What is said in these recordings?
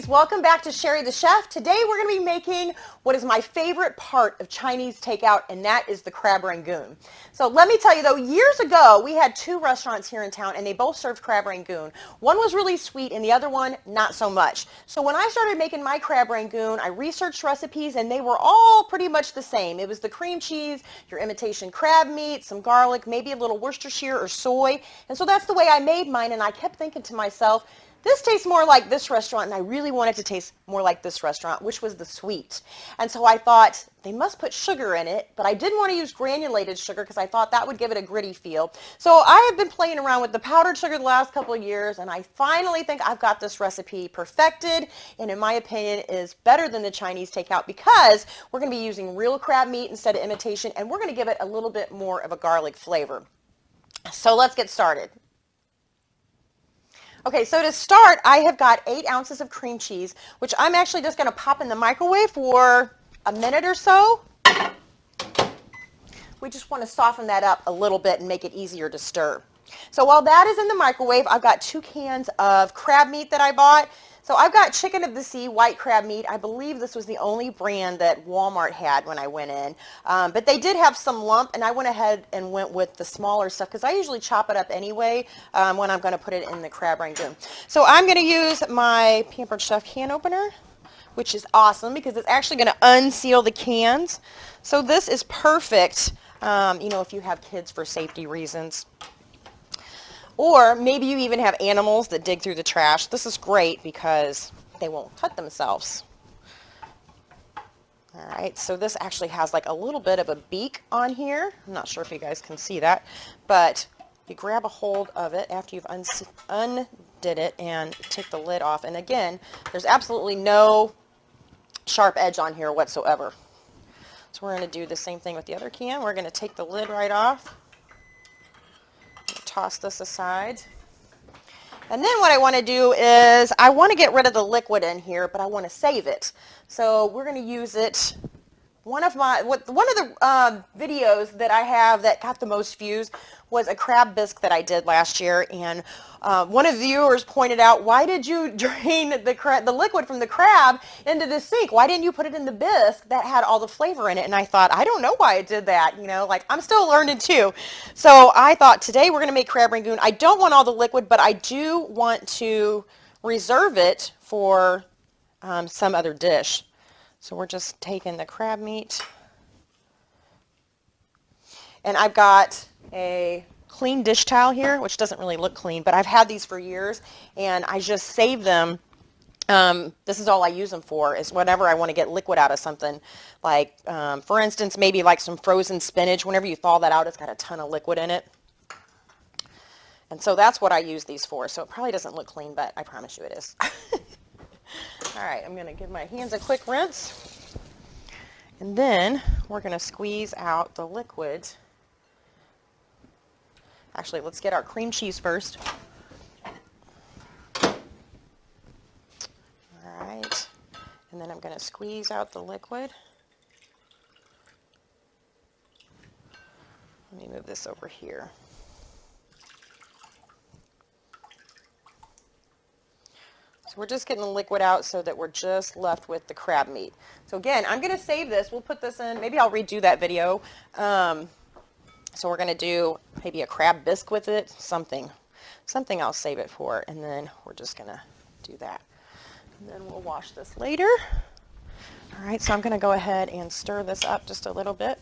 welcome back to Cheri the Chef. Today we're going to be making what is my favorite part of Chinese takeout, and that is the crab rangoon. So let me tell you though, years ago we had two restaurants here in town and they both served crab rangoon. One was really sweet and the other one not so much. So when I started making my crab rangoon, I researched recipes and they were all pretty much the same. It was the cream cheese, your imitation crab meat, some garlic, maybe a little Worcestershire or soy. And so that's the way I made mine, and I kept thinking to myself, this tastes more like this restaurant, and I really wanted to taste more like this restaurant, which was the sweet. And so I thought, they must put sugar in it, but I didn't want to use granulated sugar because I thought that would give it a gritty feel. So I have been playing around with the powdered sugar the last couple of years, and I finally think I've got this recipe perfected, and in my opinion is better than the Chinese takeout because we're going to be using real crab meat instead of imitation, and we're going to give it a little bit more of a garlic flavor. So let's get started. Okay, so to start, I have got 8 ounces of cream cheese, which I'm actually just going to pop in the microwave for a minute or so. We just want to soften that up a little bit and make it easier to stir. So while that is in the microwave, I've got 2 cans of crab meat that I bought. So I've got Chicken of the Sea white crab meat. I believe this was the only brand that Walmart had when I went in. But they did have some lump, and I went ahead and went with the smaller stuff because I usually chop it up anyway when I'm going to put it in the crab rangoon. So I'm going to use my Pampered Chef can opener, which is awesome because it's actually going to unseal the cans. So this is perfect, if you have kids for safety reasons. Or maybe you even have animals that dig through the trash. This is great because they won't cut themselves. All right, so this actually has like a little bit of a beak on here. I'm not sure if you guys can see that, but you grab a hold of it after you've undid it and take the lid off. And again, there's absolutely no sharp edge on here whatsoever. So we're going to do the same thing with the other can. We're going to take the lid right off. Toss this aside. And then what I want to do is I want to get rid of the liquid in here, but I want to save it. So we're going to use it. One of the videos that I have that got the most views was a crab bisque that I did last year, and one of the viewers pointed out, why did you drain the liquid from the crab into the sink? Why didn't you put it in the bisque that had all the flavor in it? And I thought, I don't know why I did that. I'm still learning too. So I thought today we're going to make crab rangoon. I don't want all the liquid, but I do want to reserve it for some other dish. So we're just taking the crab meat, and I've got a clean dish towel here, which doesn't really look clean, but I've had these for years, and I just save them. This is all I use them for, is whenever I want to get liquid out of something. Like, for instance, maybe like some frozen spinach. Whenever you thaw that out, it's got a ton of liquid in it. And so that's what I use these for. So it probably doesn't look clean, but I promise you it is. All right, I'm going to give my hands a quick rinse, and then we're going to squeeze out the liquid. Actually, let's get our cream cheese first. All right, and then I'm going to squeeze out the liquid. Let me move this over here. So we're just getting the liquid out so that we're just left with the crab meat. So again, I'm going to save this. We'll put this in. Maybe I'll redo that video. So we're going to do maybe a crab bisque with it, something I'll save it for, and then we're just going to do that. And then we'll wash this later. All right, so I'm going to go ahead and stir this up just a little bit.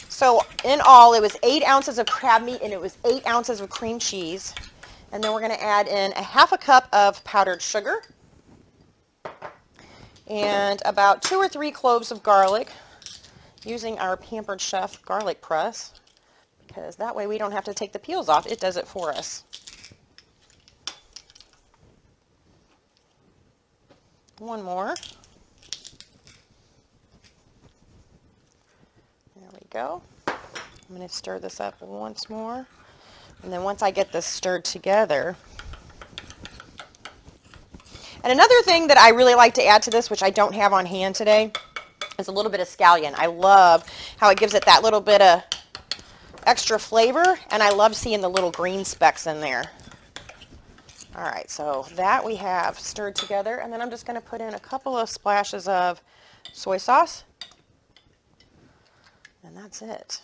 So in all, it was 8 ounces of crab meat and it was 8 ounces of cream cheese. And then we're going to add in a half a cup of powdered sugar and about 2 or 3 cloves of garlic, using our Pampered Chef garlic press, because that way we don't have to take the peels off. It does it for us. One more. There we go. I'm going to stir this up once more. And then once I get this stirred together. And another thing that I really like to add to this, which I don't have on hand today, is a little bit of scallion. I love how it gives it that little bit of extra flavor, and I love seeing the little green specks in there. All right, so that we have stirred together, and then I'm just going to put in a couple of splashes of soy sauce, and that's it.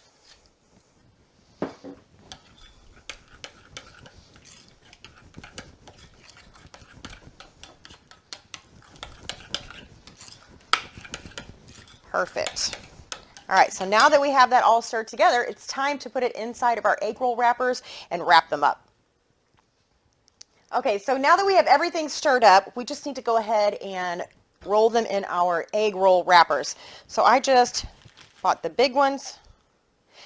Perfect. All right, so now that we have that all stirred together, it's time to put it inside of our egg roll wrappers and wrap them up. Okay, so now that we have everything stirred up, we just need to go ahead and roll them in our egg roll wrappers. So I just bought the big ones.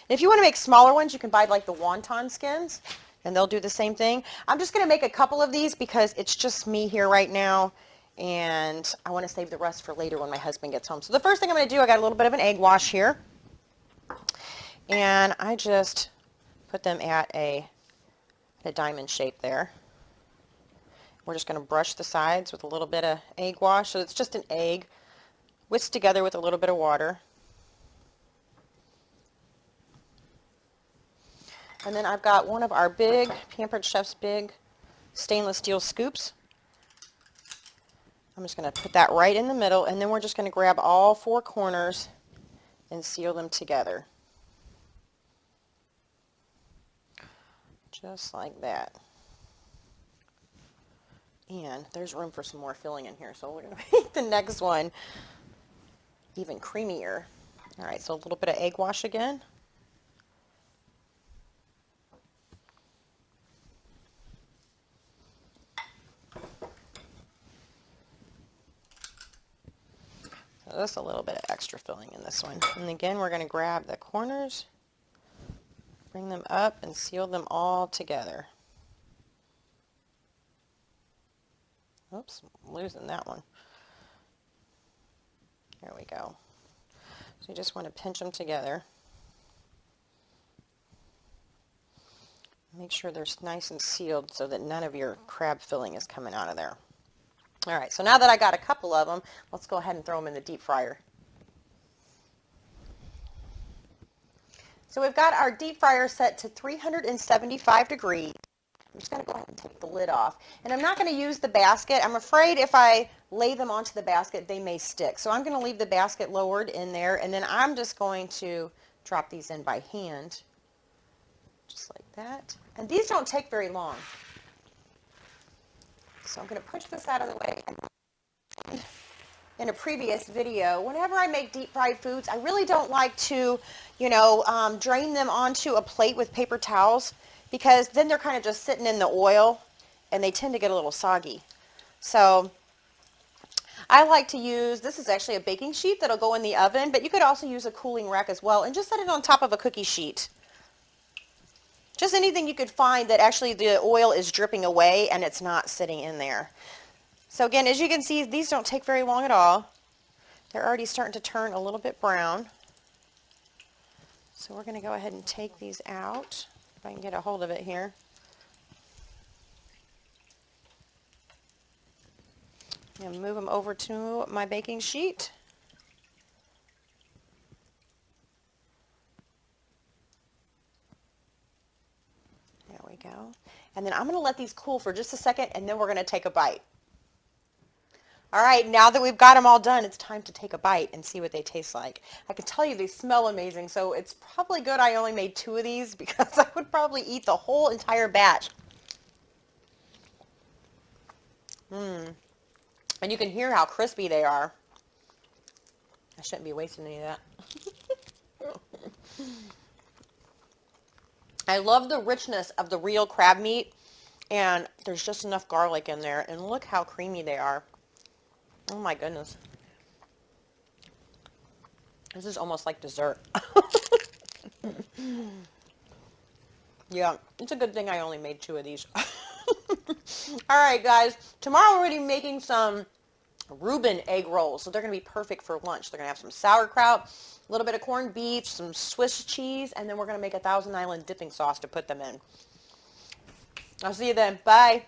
And if you want to make smaller ones, you can buy like the wonton skins, and they'll do the same thing. I'm just going to make a couple of these because it's just me here right now, and I want to save the rest for later when my husband gets home. So the first thing I'm going to do, I got a little bit of an egg wash here, and I just put them at a diamond shape there. We're just going to brush the sides with a little bit of egg wash. So it's just an egg whisked together with a little bit of water. And then I've got one of our big Pampered Chef's big stainless steel scoops. I'm just going to put that right in the middle, and then we're just going to grab all four corners and seal them together. Just like that. And there's room for some more filling in here, so we're going to make the next one even creamier. All right, so a little bit of egg wash again. So just a little bit of extra filling in this one. And again, we're going to grab the corners, bring them up, and seal them all together. Oops, I'm losing that one. There we go. So you just want to pinch them together. Make sure they're nice and sealed so that none of your crab filling is coming out of there. All right, so now that I got a couple of them, let's go ahead and throw them in the deep fryer. So we've got our deep fryer set to 375 degrees. I'm just going to go ahead and take the lid off. And I'm not going to use the basket. I'm afraid if I lay them onto the basket, they may stick. So I'm going to leave the basket lowered in there, and then I'm just going to drop these in by hand, just like that. And these don't take very long. So I'm going to push this out of the way. In a previous video, whenever I make deep fried foods, I really don't like to, drain them onto a plate with paper towels, because then they're kind of just sitting in the oil and they tend to get a little soggy. So I like to use, this is actually a baking sheet that'll go in the oven, but you could also use a cooling rack as well, and just set it on top of a cookie sheet. Just anything you could find that actually the oil is dripping away and it's not sitting in there. So again, as you can see, these don't take very long at all. They're already starting to turn a little bit brown. So we're going to go ahead and take these out, if I can get a hold of it here. And move them over to my baking sheet. There we go. And then I'm going to let these cool for just a second, and then we're going to take a bite. All right, now that we've got them all done, it's time to take a bite and see what they taste like. I can tell you they smell amazing, so it's probably good I only made 2 of these, because I would probably eat the whole entire batch. And you can hear how crispy they are. I shouldn't be wasting any of that. I love the richness of the real crab meat, and there's just enough garlic in there, and look how creamy they are. Oh my goodness. This is almost like dessert. Yeah, it's a good thing I only made 2 of these. All right, guys. Tomorrow we're going to be making some Reuben egg rolls. So they're going to be perfect for lunch. They're going to have some sauerkraut, a little bit of corned beef, some Swiss cheese, and then we're going to make a Thousand Island dipping sauce to put them in. I'll see you then. Bye.